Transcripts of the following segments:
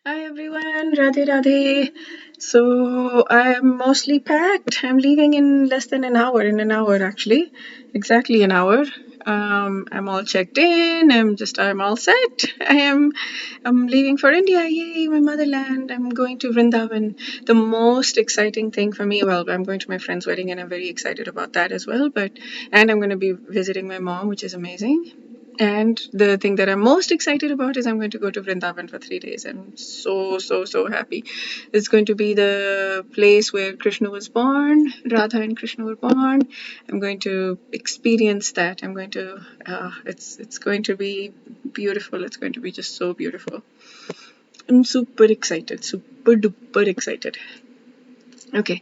Hi everyone, Radhe Radhe. So I'm mostly packed. I'm leaving in less than in an hour actually, exactly an hour. I'm all checked in. I'm all set. I'm leaving for India. Yay, my motherland. I'm going to Vrindavan. The most exciting thing for me, well, I'm going to my friend's wedding and I'm very excited about that as well. And I'm going to be visiting my mom, which is amazing. And the thing that I'm most excited about is I'm going to go to Vrindavan for 3 days. I'm so happy. It's going to be the place where Krishna was born, Radha and Krishna were born. I'm going to experience that. It's going to be beautiful. It's going to be just so beautiful. I'm super excited, super duper excited. Okay.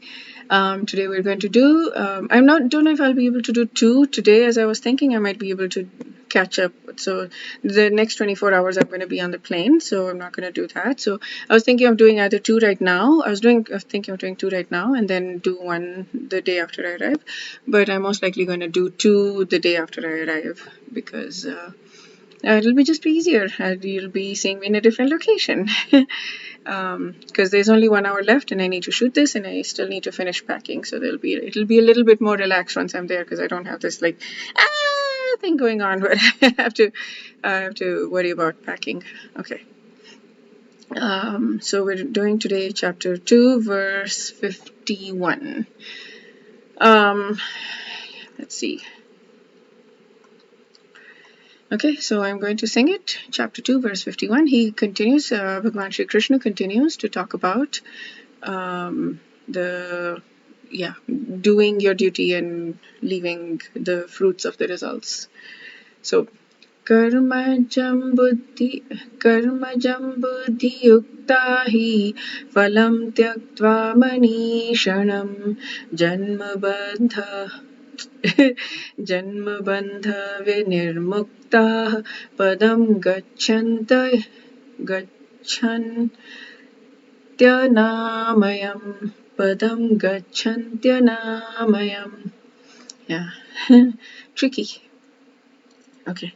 Today we're going to do. Don't know if I'll be able to do two today. As I was thinking, I might be able to catch up. So the next 24 hours, I'm going to be on the plane, so I'm not going to do that. So I was thinking of doing either two right now. I was thinking of doing two right now, and then do one the day after I arrive. But I'm most likely going to do two the day after I arrive because. It'll be just easier. You'll be seeing me in a different location. Because there's only 1 hour left and I need to shoot this and I still need to finish packing. So it'll be a little bit more relaxed once I'm there because I don't have this like thing going on, but I have to worry about packing. Okay. So we're doing today chapter 2, verse 51. Let's see. Okay, so I'm going to sing it. Chapter 2, verse 51. He continues, Bhagwan Shri Krishna continues to talk about the, doing your duty and leaving the fruits of the results. So, कर्मजं बुद्धि युक्ता हि फलं त्यक्त्वा मनीषणं जन्मबद्ध जन्मबन्धविनिर्मुक्ताः पदं गच्छन्त्यनामयम्. Yeah. Tricky. Okay.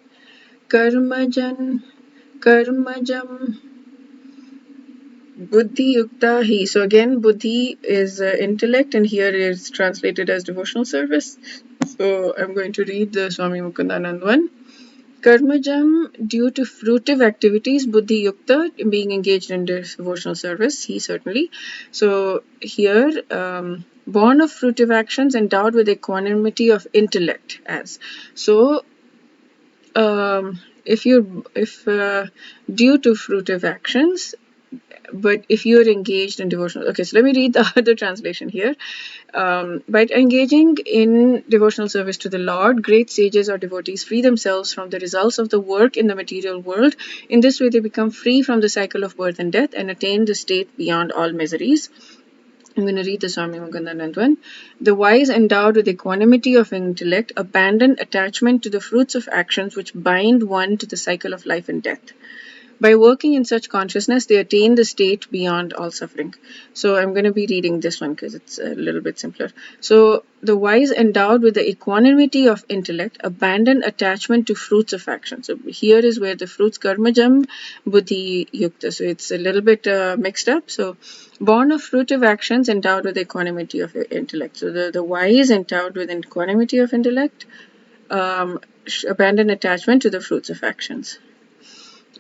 Karmajam buddhi yukta hi. So again, buddhi is intellect and here is translated as devotional service. So I'm going to read the Swami Mukundanand one. Karmajam, due to fruitive activities, buddhi yukta, being engaged in devotional service, he certainly. So here, born of fruitive actions, endowed with equanimity of intellect, as. So if due to fruitive actions, but if you're engaged in devotional, okay, so let me read the other translation here. By engaging in devotional service to the Lord, great sages or devotees free themselves from the results of the work in the material world. In this way, they become free from the cycle of birth and death and attain the state beyond all miseries. I'm going to read the Swami Mukundanand one. The wise, endowed with equanimity of intellect, abandon attachment to the fruits of actions which bind one to the cycle of life and death. By working in such consciousness, they attain the state beyond all suffering. So I'm going to be reading this one because it's a little bit simpler. So the wise, endowed with the equanimity of intellect, abandon attachment to fruits of action. So here is where the fruits karmajam buddhi yukta. So it's a little bit mixed up. So born of fruitive actions, endowed with equanimity of intellect. So the wise, endowed with equanimity of intellect, abandon attachment to the fruits of actions.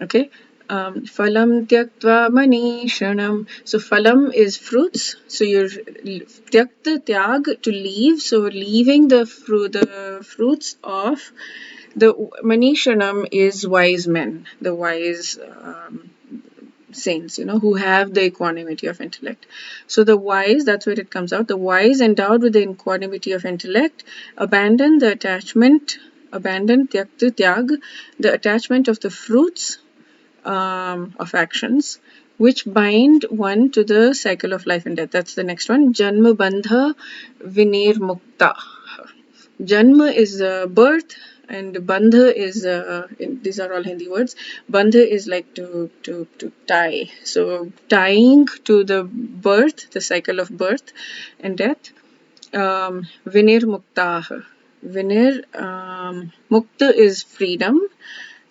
Okay. Phalam tyaktva manishanam. So phalam is fruits. So you're tyakta tyag, to leave. So leaving the fruits of the manishanam is wise men, the wise saints, who have the equanimity of intellect. So the wise, that's where it comes out. The wise, endowed with the equanimity of intellect, abandon tyakta tyag, the attachment of the fruits of actions which bind one to the cycle of life and death. That's the next one. Janma bandha vinir mukta. Janma is birth and bandha is these are all Hindi words. Bandha is like to tie. So tying to the birth, the cycle of birth and death. Vinir mukta. Vinir mukta is freedom.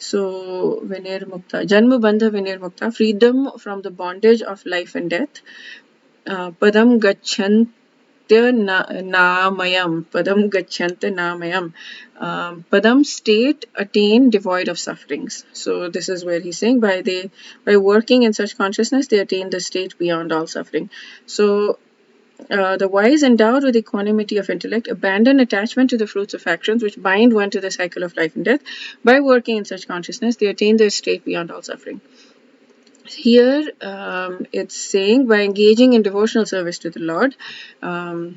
So, Vinirmukta, Janma Bandha Vinirmukta, freedom from the bondage of life and death. Padam Gacchantya Namayam. Padam Gacchantya Namayam. Padam state attain devoid of sufferings. So this is where he's saying by working in such consciousness they attain the state beyond all suffering. So the wise endowed with equanimity of intellect abandon attachment to the fruits of actions which bind one to the cycle of life and death. By working in such consciousness, they attain their state beyond all suffering. Here it's saying by engaging in devotional service to the Lord.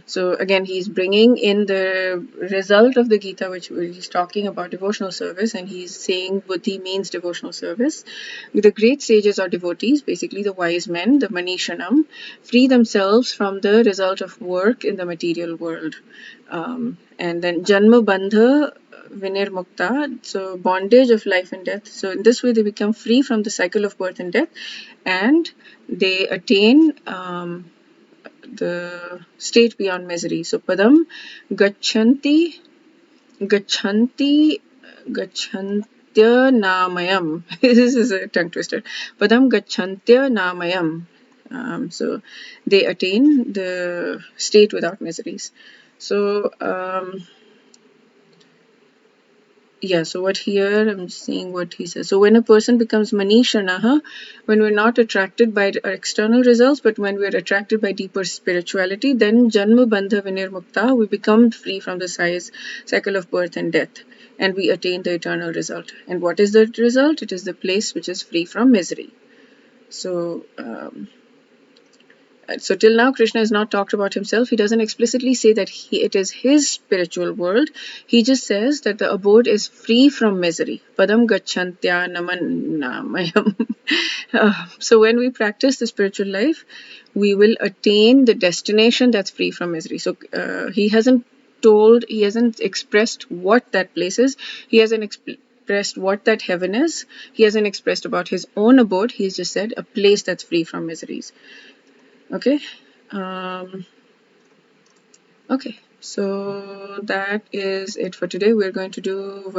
So again, he's bringing in the result of the Gita, which he's talking about devotional service, and he's saying buddhi means devotional service. The great sages or devotees, basically the wise men, the Manishanam, free themselves from the result of work in the material world. And then Janma Bandha Vinirmukta, so bondage of life and death. So in this way they become free from the cycle of birth and death, and they attain the state beyond misery. So Padam Gachanti Gachanti Gachantya Namayam. This is a tongue twister. Padam Gachantya Namayam. So they attain the state without miseries. So so what here I'm seeing what he says. So when a person becomes Manishanaha, when we're not attracted by our external results, but when we're attracted by deeper spirituality, then Janma Bandha Vinirmukta, we become free from the cycle of birth and death, and we attain the eternal result. And what is the result? It is the place which is free from misery. So till now Krishna has not talked about himself. He doesn't explicitly say that it is his spiritual world. He just says that the abode is free from misery. Padam gacchantya namayam. So when we practice the spiritual life, we will attain the destination that's free from misery. So he hasn't expressed what that place is. He hasn't expressed what that heaven is. He hasn't expressed about his own abode. He's just said a place that's free from miseries. Okay. Okay, so that is it for today. We're going to do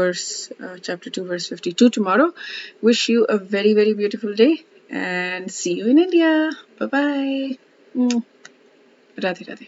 chapter 2, verse 52 tomorrow. Wish you a very, very beautiful day and see you in India. Bye-bye. Radhe Radhe.